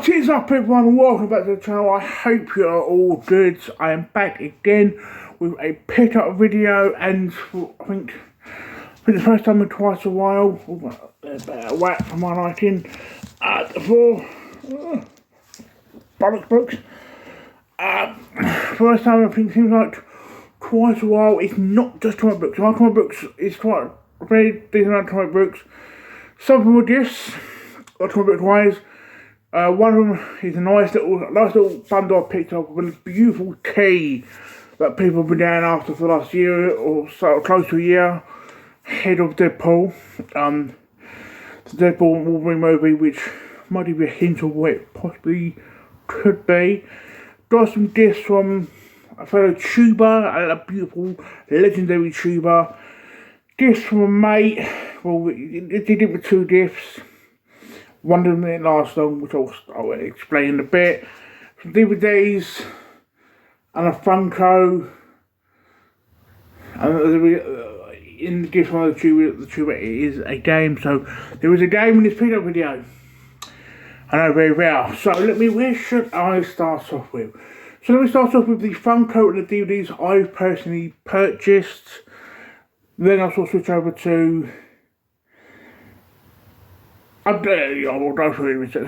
What is up, everyone? Welcome back to the channel. I hope you are all good. I am back again with a pick-up video, and I think the first time in quite a while. A better whack for my liking. For bollocks books. First time I think seems like quite a while. It's not just comic books. My comic books is quite a very decent amount of comic books. Some of them are gifts, comic book wise. One of them is a nice little bundle I picked up with a beautiful tea that people have been down after for the last year or so, close to a year, ahead of Deadpool. The Deadpool Wolverine movie, which might give you a hint of what it possibly could be. Got some gifts from a fellow tuber, a beautiful, legendary tuber. Gifts from a mate. Well, they did it with two gifts. One of them didn't last long, which I'll explain in a bit. Some DVDs and a Funko. And in the gift from the tuber, it is a game. So there was a game in this pickup video. I know, very well. So where should I start off with? So let me start off with the Funko and the DVDs I've personally purchased. Then I'll sort of switch over to I will go through it. So I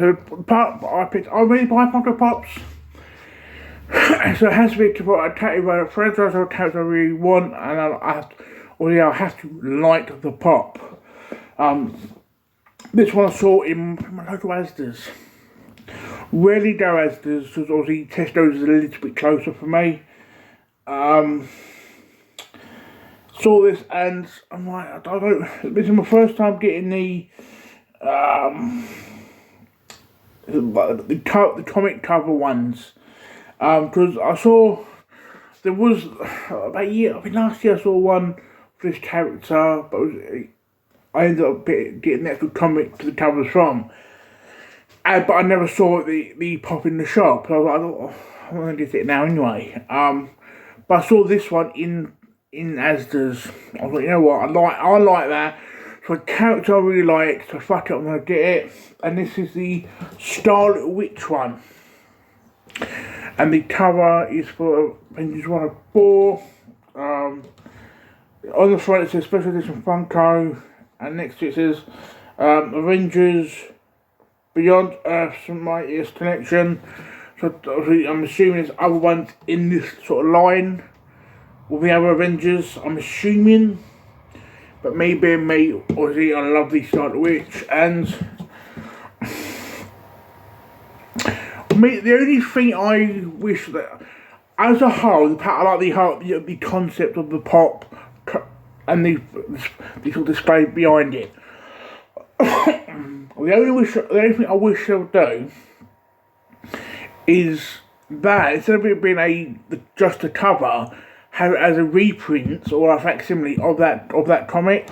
really buy Funko Pops. So it has to be a franchise or a character I really want, and I have to like the pop. This one I saw in my local Asda's. Rarely go Asda's, because obviously Tesco's is a little bit closer for me. Saw this and I'm like, this is my first time getting the comic cover ones, because I saw there was about a year, I think last year I saw one for this character, but I ended up getting the actual comic to the covers from, but I never saw the pop in the shop. So I thought, I'm going to get it now anyway. But I saw this one in Asda's. I was like, you know what, I like that. So a character I really like, so fuck it, I'm going to get it. And this is the Scarlet Witch one. And the cover is for Avengers 1 of 4. On the front it says Special Edition Funko. And next to it says Avengers Beyond Earth's Mightiest Connection. So obviously I'm assuming there's other ones in this sort of line with the other Avengers, I'm assuming. But me being me, obviously I love the Scarlet Witch, and the only thing I wish that, as a whole, I like the concept of the pop and the sort of display behind it. The only thing I wish they would do is that instead of it being just a cover, have it as a reprint or a facsimile of that comic,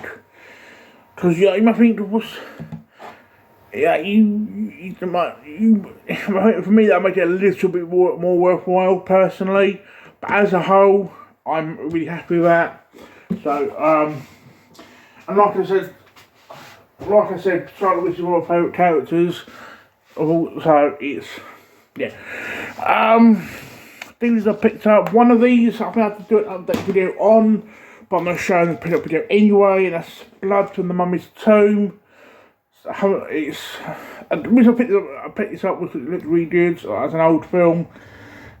because you might think, for me that makes it a little bit more worthwhile personally. But as a whole, I'm really happy with that. So and like I said, Scarlet Witch is one of my favourite characters. So it's things I picked up. One of these I think I have to do an update video on, but I'm going to show the pick-up video anyway, and that's Blood from the Mummy's Tomb. So the reason I picked this up was it looked really good as an old film.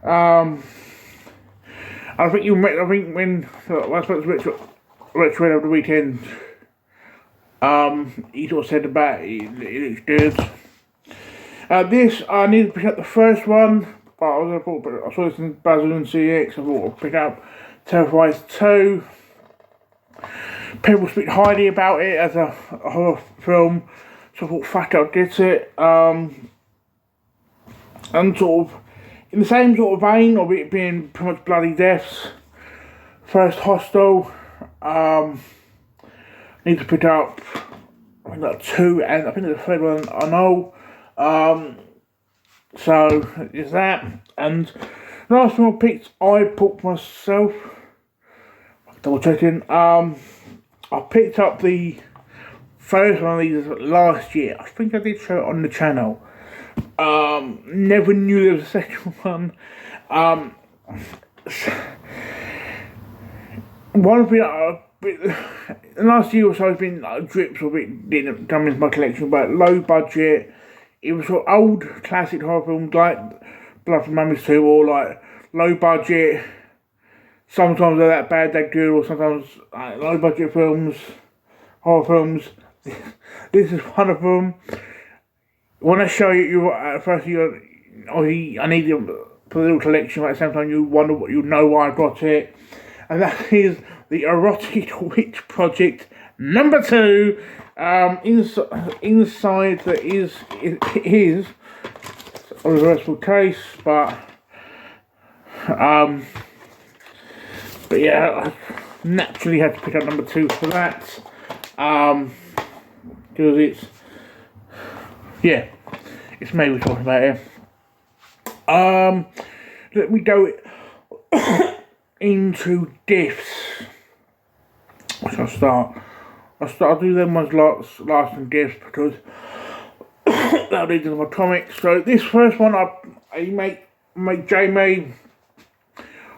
I think when I spoke to Rich over the weekend, he sort of said about it looks good. This I need to pick up the first one. But I saw this in Basil and CX, I thought I'd pick up Terrifiers 2. People speak highly about it as a horror film, so I thought, fuck it, I'll get it. And sort of, in the same sort of vein of it being pretty much bloody deaths, first Hostel, need to pick up, I think like 2, and I think the third one I know. So is that, and last one I picked, I bought myself, double checking, I picked up the first one of these last year. I think I did show it on the channel. Never knew there was a second one. One thing last year or so has been drips of it didn't come into my collection, but low budget. It was sort of old classic horror films like Blood from Mummies 2, or like low budget. Sometimes they're that bad they're good, or sometimes low budget films, horror films. This is one of them. When I show you, first I need to put a little collection, but at the same time you wonder what you know why I got it. And that is the Erotic Witch Project #2. Inside it is a reversible case, but yeah, I naturally had to pick up #2 for that, because it's me we're talking about here. Let me go into diffs. Which I'll do them ones last in diffs, because that'll lead to my comics. So this first one, I make Jamie,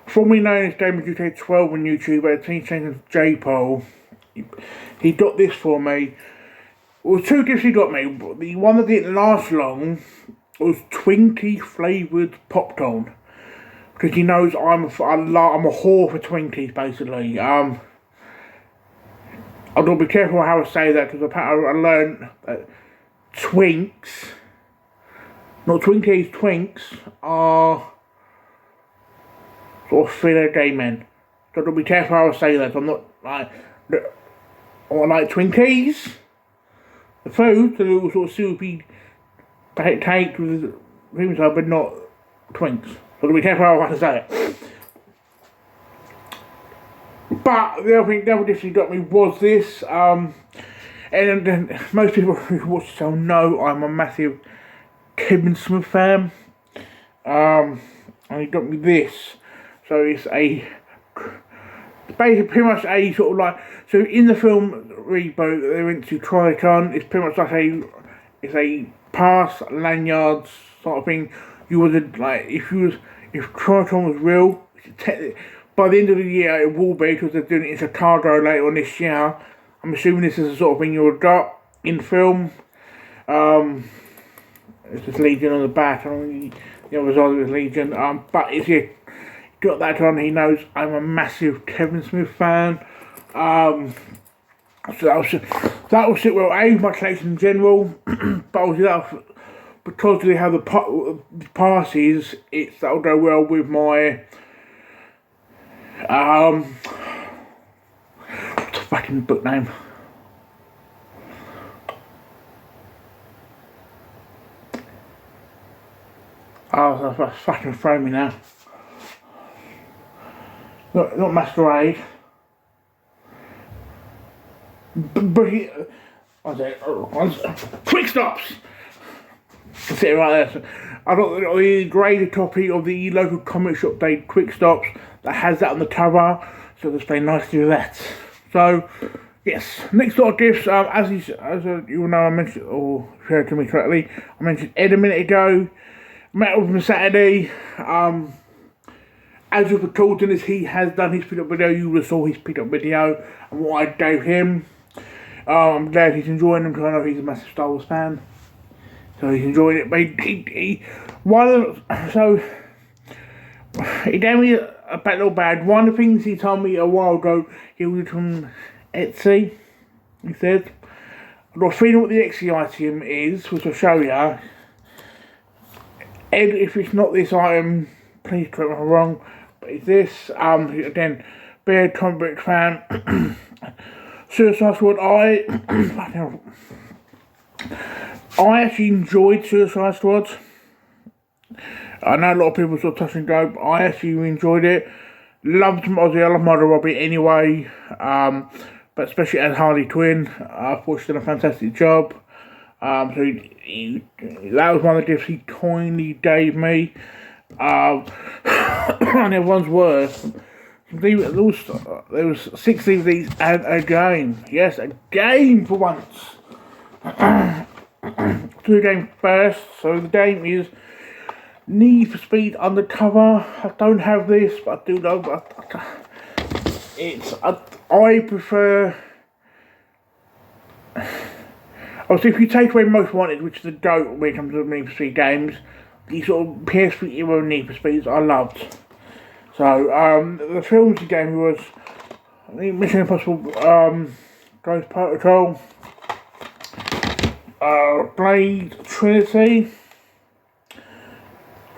formerly known as Damage UK 12 on YouTube, but Teen Changers J-Pole. He got this for me. Well, 2 gifts he got me. The one that didn't last long was Twinkie flavoured popcorn, because he knows I'm a whore for Twinkies, basically. I've got to be careful how I say that, because apparently I learned that Twinks, not Twinkies, Twinks are sort of filler gay men. So I've got to be careful how I say that. I'm not like, I like Twinkies, the food, the little sort of soupy cake with cream inside, but not Twinks. So I've got to be careful how I say it. But the other dish he got me was this, and most people who watch the show know I'm a massive Kevin Smith fan, and he got me this. So it's basically pretty much a sort of like, so in the film reboot that they went to Tricon, it's pretty much like it's a pass lanyard sort of thing. You would like, if Tricon was real, by the end of the year it will be, because they're doing it in Chicago later on this year. I'm assuming this is the sort of thing you would got in film. It's just Legion on the back, and the other side of Legion. But if you got that on, he knows I'm a massive Kevin Smith fan. So that will sit well. My collection in general, but obviously because they have the passes, that'll go well with my what's the fucking book name? Oh, that's fucking thrown me now. Not Masquerade. Quick Stops! That's it right there. So I got the graded copy of the local comic shop day Quick Stops that has that on the cover, so let's play nicely with that. So, yes, next lot of gifts, as you know, I mentioned, or shared to me correctly, I mentioned Ed a minute ago. Met with him Saturday. As with recording this, he has done his pick-up video. You would have saw his pick-up video and what I gave him. I'm glad he's enjoying them, because I know he's a massive Star Wars fan. So he's enjoying it. But he gave me a bad little bad. One of the things he told me a while ago, he was from Etsy. He said, I've got a feeling what the Etsy item is, which I'll show you. Ed, if it's not this item, please correct me if I'm wrong, but it's this. Again, beard comic book fan. Suicide Squad. I actually enjoyed Suicide Squad. I know a lot of people sort of touch and go, but I actually enjoyed it. Loved Ozzy, I love Margot Robbie anyway, but especially as Harley Quinn. I thought she did a fantastic job. So that was one of the gifts he kindly gave me. And everyone's worth. There was 60 of these and a game. Yes, a game for once. to the game first. So the game is Need for Speed Undercover. I don't have this, but I do know. I prefer. Obviously, if you take away Most Wanted, which is the GOAT when it comes to Need for Speed games, the sort of PS3 era Need for Speeds I loved. So the films the game was, I think, Mission Impossible, Ghost Protocol, Blade Trinity.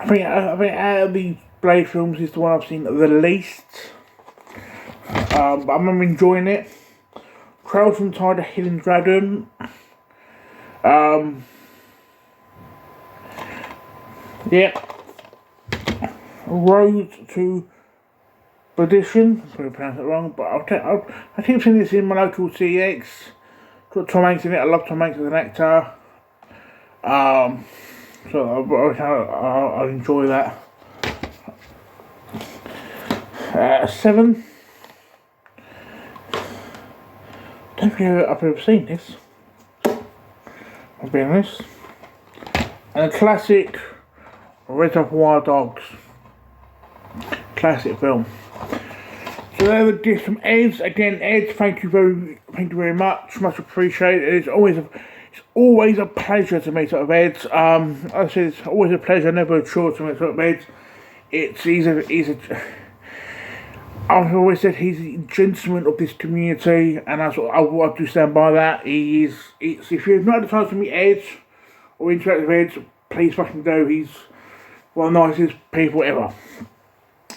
I think out of the Blade films is the one I've seen the least. But I remember enjoying it. Trails from Tide, Hidden Dragon. Yeah. Road to Perdition. I'm probably pronounced it wrong, but I keep seeing this in my local CX. Got Tom Hanks in it. I love Tom Hanks as an actor. So I'll enjoy that. 7. Don't think I've ever seen this, I'll be honest. And a classic, Reservoir Dogs. Classic film. So there are the gifts from Ed. Again, Ed, thank you very much. Much appreciated. It's always a pleasure to meet up with Ed. I said it's always a pleasure, never a chore to meet up with Ed. I've always said he's a gentleman of this community, and I do stand by that. If you've not had the chance to meet Ed or interact with Ed, please fucking do. He's one of the nicest people ever.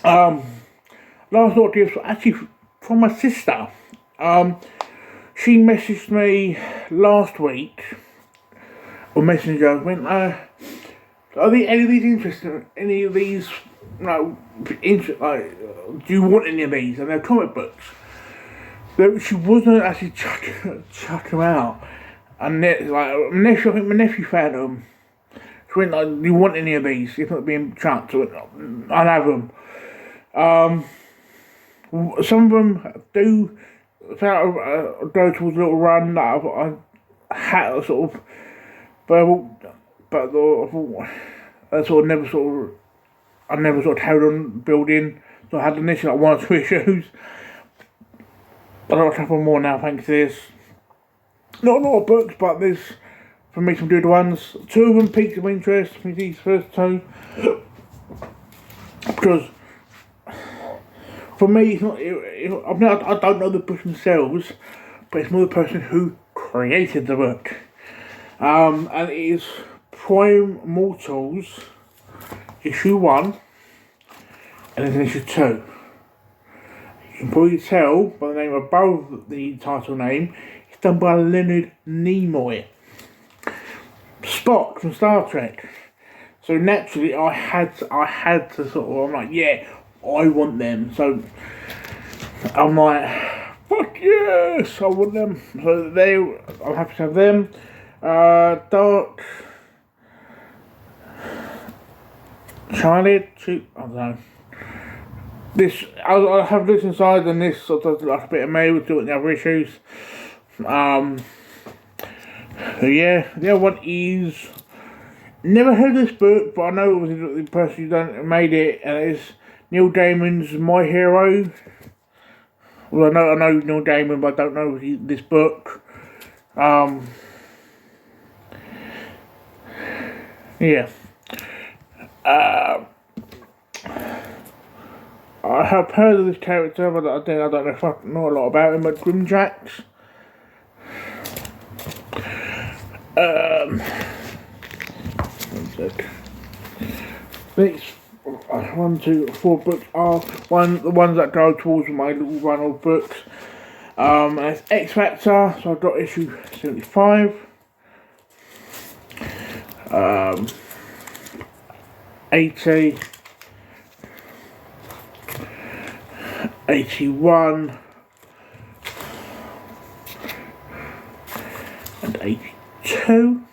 Last thought gifts were actually from my sister. She messaged me last week on Messenger. Went, are any of these interesting? Any of these? No, do you want any of these? And they're comic books. She wasn't actually chuck them out. And I think my nephew found them. She went like, do you want any of these? If not being chucked, so I'll have them. Some of them do go towards a little run that I had sort of, but I never sort of carried on building. So I had initially like 1 or 2 issues. But I've got a couple more now thanks to this. Not a lot of books, but there's, for me, some good ones. 2 of them piqued of interest for these first 2. Because for me, it's not. I don't know the books themselves, but it's more the person who created the book. And it is Prime Mortals, issue 1, and then issue 2. You can probably tell by the name above the title name, it's done by Leonard Nimoy. Spock from Star Trek. So naturally, I had to sort of. I'm like, yeah, I want them. So I'm like, fuck yes, I want them. So I'm happy to have them. Dark Charlie, I don't know. This I'll have this inside, and this sort of like a bit of May. We'll do it in the other issues. Yeah, the other one is, never heard this book, but I know it was the person who made it, and it's Neil Gaiman's My Hero. Well, I know Neil Gaiman, but I don't know this book. Yeah. I have heard of this character, but I don't know if I know a lot about him, but Grimjax. Next, 1, 2, 4 books are the ones that go towards my little run of books. And it's X Factor, so I've got issue 75. 80, 81, and 82.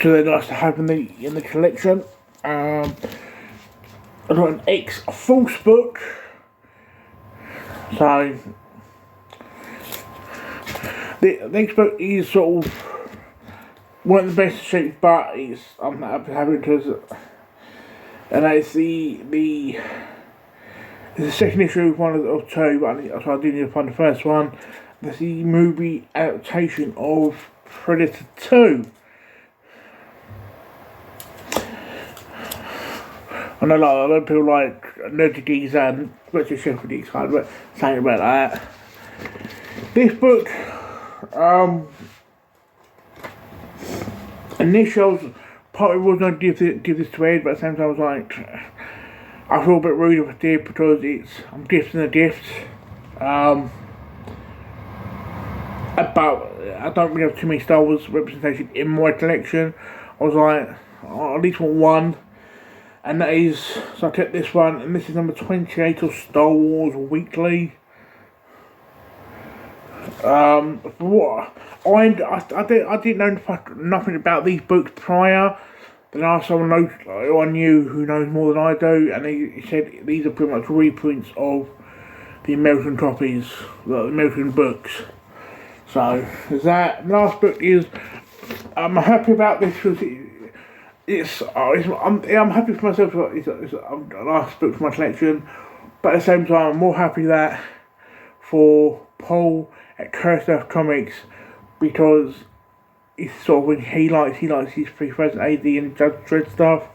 So they're nice to have in the collection. I've got an X-Force book. So The next book is sort of one of the best shapes, but I'm not happy because, and it's the second issue of one of two, but so I do need to find the first one. That's the movie adaptation of Predator 2. I know a lot of people like Nerdy Geeks and Richard Sheffield Geeks kind of saying about that. This book, initially I was partly was going to give this to Ed, but at the same time I was like, I feel a bit rude if I did because I'm gifting a gift. But I don't really have too many Star Wars representation in my collection. I was like, I at least want one. And that is, so I kept this one, and this is number 28 of Star Wars Weekly. What I didn't know nothing about these books prior. Then I asked someone who I knew who knows more than I do, and he said these are pretty much reprints of the American copies, the American books. So there's that. Last book is, I'm happy about this because I'm happy for myself. It's the last book for my collection, but at the same time, I'm more happy that for Paul at Cursed Earth Comics, because it's sort of when he likes his 3000 AD and Judge Dredd stuff,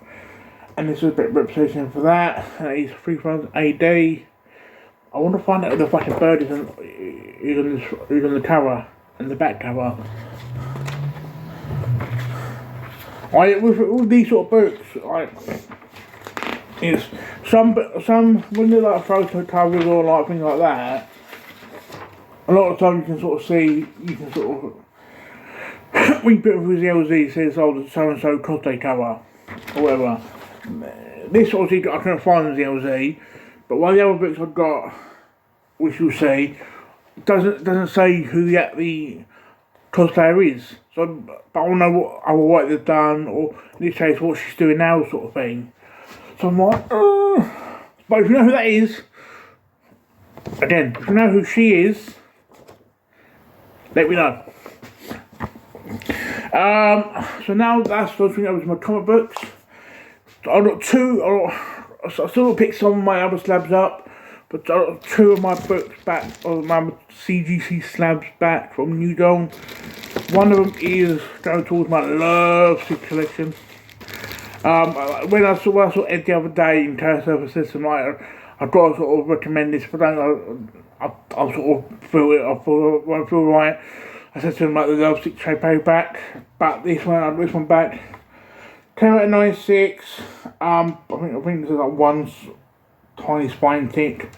and this is a bit of representation for that. And he's 3000 AD. I want to find out if the fucking bird is on the cover and the back cover. With all these sort of books, it's some when they're like photo covers or like things like that. A lot of times you can sort of see, when you put it through the LZ, it says, oh, the so and so cosplay cover or whatever. This obviously I couldn't find the LZ, but one of the other books I've got, which you'll see, doesn't say who the cosplayer is. So, but I don't know what other work they've done, or in this case, what she's doing now, sort of thing. So I'm like, but if you know who that is, again, if you know who she is, let me know. So now that's the thing over to my comic books. I've got two. I still pick some of my other slabs up, but I got two of my books back, of my CGC slabs back from New Dawn. One of them is going towards my Love Sick collection. When I saw Ed the other day in Terra Surface System, I've got to sort of recommend this, but I sort of feel it. I feel right. I said to him like the Love Sick trade paperback, but this one back came out in '96. I think there's like one tiny spine tick.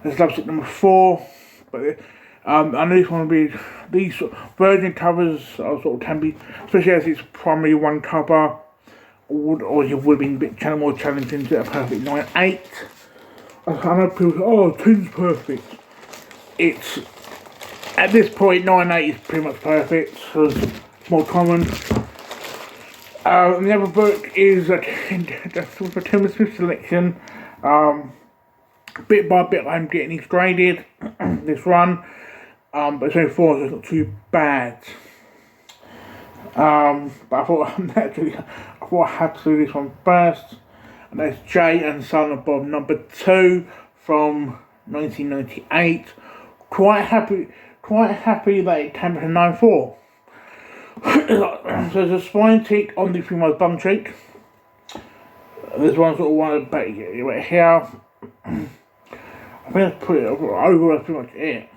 There's Love Sick number 4, but I know this one will be these virgin covers sort of can be, especially as it's primarily one cover, or you would have been a bit more challenging to get a perfect 9/8. I know people say, oh, 10's perfect. It's at this point 9/8 is pretty much perfect, so it's more common. And the other book is a Timothy Smith selection. Bit by bit, I'm getting these graded. This run. But it's only 4, so it's not too bad. But I thought I had to do this one first. And that's Jay and Son of Bob number 2 from 1998. Quite happy that it came to 9/4. So there's a spine tick on the female's bum cheek. There's one sort of one back right here. I think I've put it over, that's pretty much it.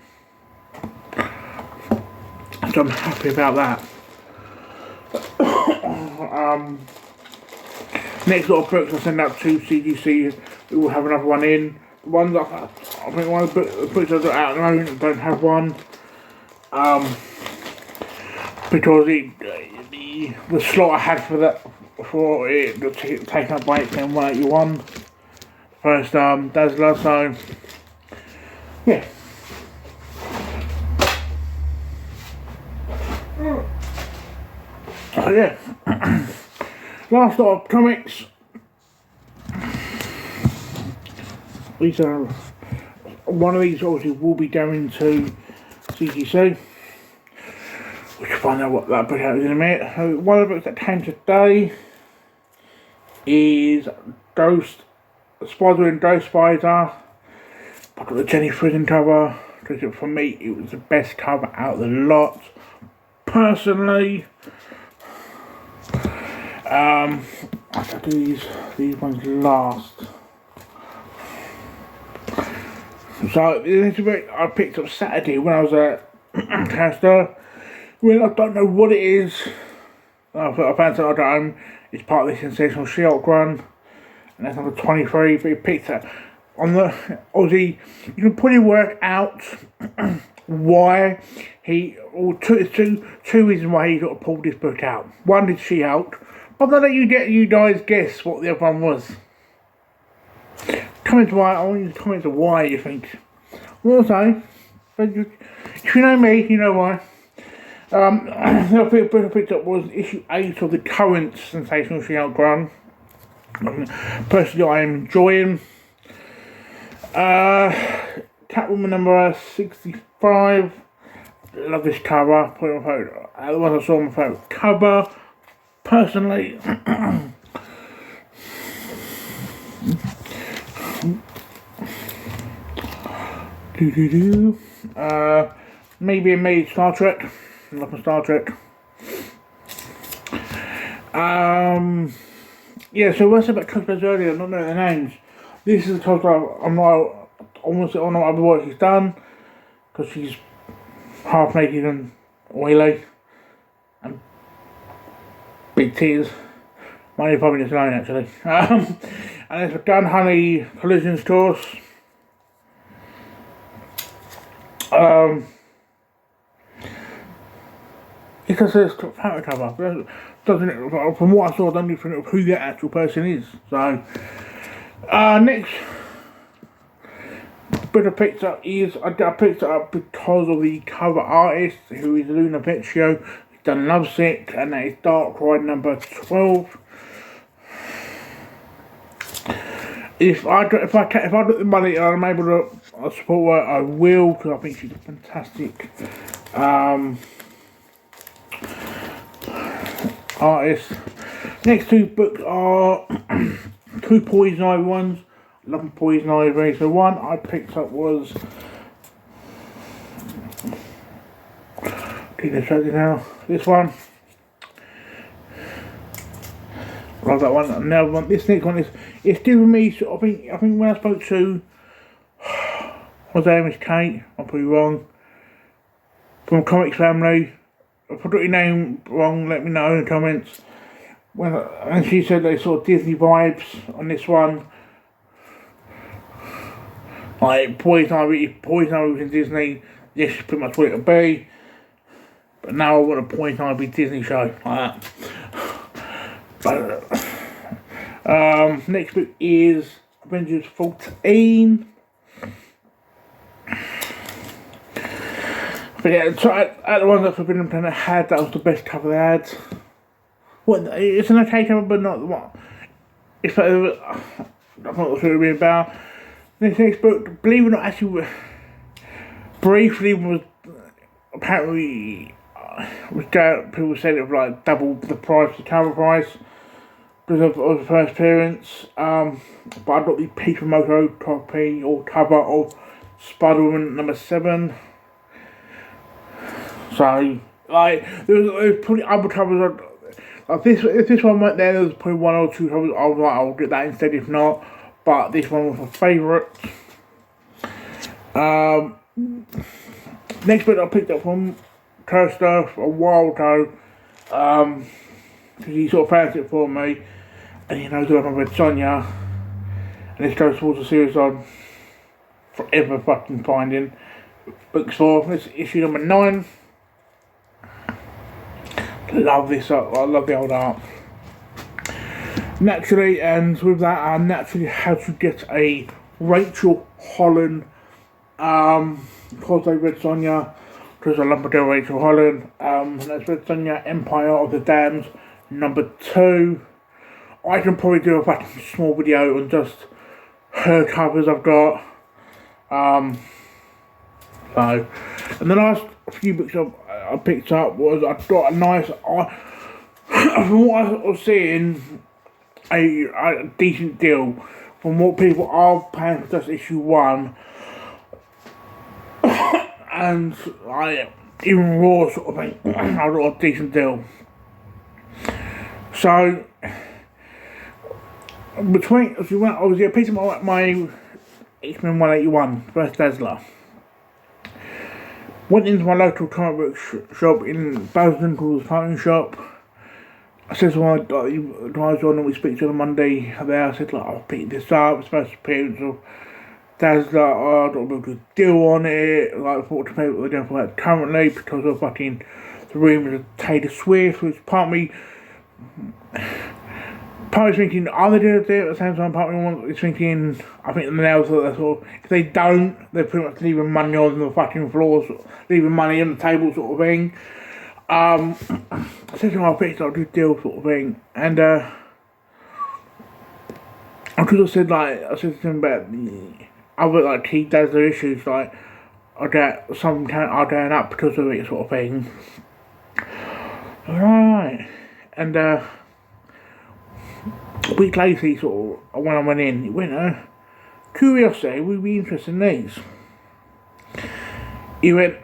So I'm happy about that. Next lot of books I send out to CGC, we will have another one in. The ones I think one of the books I've got out at the moment don't have one. Because the slot I had for that for it got taken up by XM 181. First Dazzler, so yeah. So yeah. Last lot of comics. These are one of these obviously will be going to CGC. find out what that book is in a minute. So one of the books that came today is Ghost Spider and Ghost Spider. I got the Jenny Frison cover. For me, it was the best cover out of the lot. Personally, I shall do these ones last. So this is what I picked up Saturday when I was at Castor. Well, I don't know what it is. I found it at home. It's part of the Sensational She-Hulk run, and that's number 23. But he picked it on the Aussie. You can probably work out why he, or two reasons why he sort of pulled this book out. One is She-Hulk. I'm gonna let you guys guess what the other one was. Comment why. I want you to comment why you think. What I say, if you know me, you know why. The book I picked up was issue 8 of the current Sensational She-Hulk run. Personally, I am enjoying. Catwoman number 65. Love this cover. Put it on my photo. The one I saw on my photo cover. Personally, maybe it made Star Trek. Love my Star Trek. Yeah, so what's about cosplayers earlier, not knowing their names. This is the cosplayer I'm not almost on what other work she's done, because she's half naked and oily and big tears. Money probably just alone actually. And it's a Gun Honey Collisions course. It just says photo cover. Doesn't it, from what I saw, I don't even know who the actual person is. So, next bit I picked up is, I picked it up because of the cover artist, who is Luna Vecchio. He's done Lovesick, and that is Darkrai number 12. If I got the money and I'm able to support her, I will, because I think she's a fantastic artist. Next two books are two Poison Ivy ones. I love Poison Ivy. So one I picked up was this one. Love that one. Another one. This next one is, it's giving me sort of, I think when I spoke to, what's her name is Kate, I'm probably wrong, from Comics Family. If I got your name wrong, let me know in the comments. And she said they saw Disney vibes on this one. Like Poison Ivy was in Disney, this is pretty much what it'll be. But now I want a Poison Ivy Disney show like that. But next book is Avengers 14. But yeah, so at the one that Forbidden Planet had, that was the best cover they had. Well, it's an okay cover, but not what. It's like, I'm not sure what it'll be about. This next book, believe it or not, actually briefly was apparently people said it was like double the price, the cover price, because of the first appearance. But I got the Peter Moto copy or cover of Spider-Woman number 7. So, like, there was probably other covers. Like this, if this one went there, there was probably one or two covers. I was like, I'll get that instead if not. But this one was my favourite. Next book I picked up from Coaster a while ago. Because he sort of found it for me. And he knows that I've read Sonia. And this goes towards the series I'm forever fucking finding books for. This is issue number 9. Love this, I love the old art. Naturally, and with that, I naturally had to get a Rachel Holland because I read Sonia, because I love my girl Rachel Holland. And that's read Sonia Empire of the Damned number 2. I can probably do a fucking small video on just her covers I've got. So, and the last a few books I picked up was I got a nice, from what I was seeing, a decent deal from what people are paying for just issue 1, and even Raw sort of thing. I got a decent deal. So obviously I picked up my X-Men 181 first Dazzler. Went into my local comic book shop in Basildon called the Fighting Shop. I said to one of the guys on that we speak to on Monday there, I said, like, I'll pick this up, it's first appearance of Dazzler, I got a real good deal on it, like, I thought to pay what they're doing for that currently, because of fucking the rumors of Taylor Swift, which part of me thinking, are they doing it at the same time? Part of me is thinking, I think the nails are sort of, if they don't, they're pretty much leaving money on the fucking floor, leaving money on the table sort of thing. I said to him, I picked up a good deal sort of thing, and because I said to him about the other like key Dazzler issues, like I get some are going up because of it sort of thing. Right, and a week later, sort of, when I went in, he went, curiosity, we'd be interested in these. He went,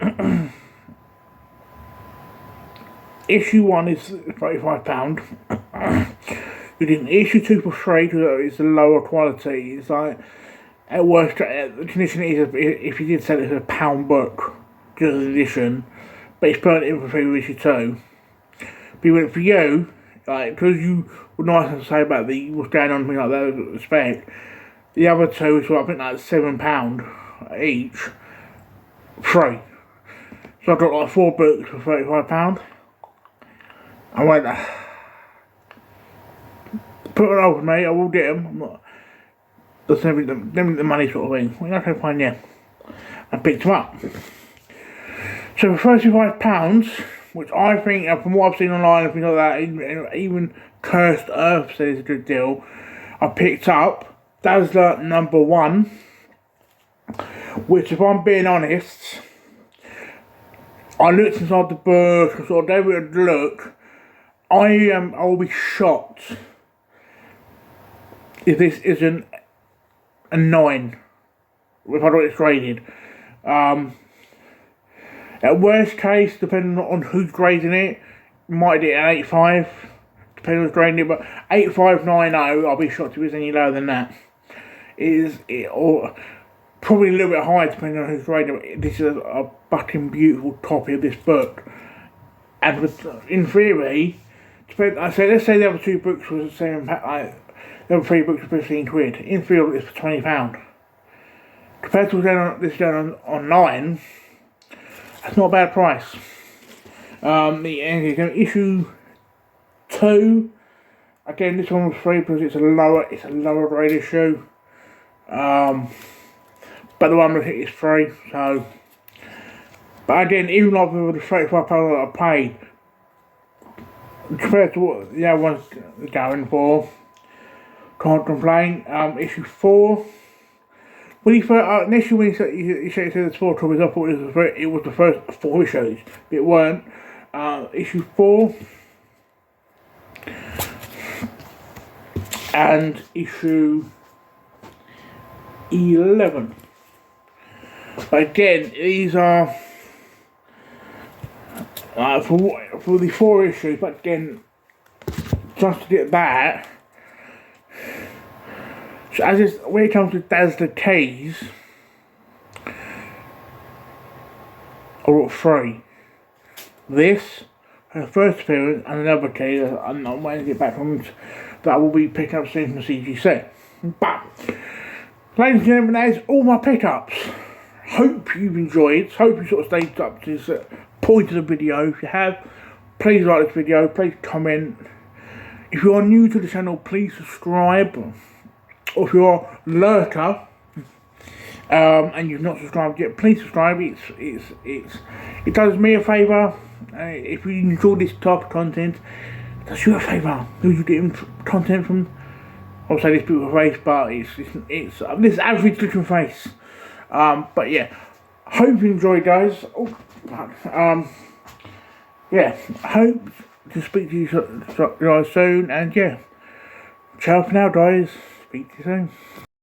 issue 1 is £35. You didn't issue 2 for free because it's a lower quality. It's like, at worst, the condition is if you did sell it as a £1 book, just an edition, but it's put in for free with issue 2. But he went, for you, like, because you were nice to say about what's going on, things like that, respect, the other 2 is, I think, like £7 each, free. So I got like 4 books for £35. I went, put it over, mate, I will get them. I'm not, just never the money sort of thing. Well, okay, fine, yeah. I picked them up. So for £35, which I think, from what I've seen online and things like that, even Cursed Earth says it's a good deal, I picked up Dazzler #1, which, if I'm being honest, I looked inside the book, I sort of gave it a look. I'll be shocked if this isn't a 9, if I got it graded. At worst case, depending on who's grading it, might get an 8.5, depending on who's grading it, but 8.590, I'll be shocked if it's any lower than that. Or probably a little bit higher depending on who's grading it. This is a fucking beautiful copy of this book. And in theory, let's say the other 2 books was the same, like, the other 3 books were 15 quid. In theory, it's for £20. Compared to this going online, that's not a bad price. The issue 2, again, this one was free because it's a lower grade issue. But the one with it is free. So, but again, even like with the £35 that I paid, compared to what the other one's going for, can't complain. Issue 4. When he first, initially when he said there's 4 copies, I thought it was the first 4 issues, but it weren't. Issue 4 and issue 11. But again, these are for the 4 issues. But again, just to get that. So when it comes to Dazzler keys, I got 3. This, her first appearance, and another key that I'm not waiting to get back from, that I will be picking up soon from CGC. But, ladies and gentlemen, that is all my pickups. Hope you've enjoyed. Hope you sort of stayed up to this point of the video. If you have, please like this video, please comment. If you are new to the channel, please subscribe. Or if you're a lurker and you've not subscribed yet, please subscribe. It does me a favour. If you enjoy this type of content, it does you a favour. Who's you getting content from? I'll say this beautiful face, but it's this average looking face. But yeah, hope you enjoy, guys. Oh. Yeah, I hope to speak to you guys soon, and yeah, ciao for now, guys. Speak to you soon.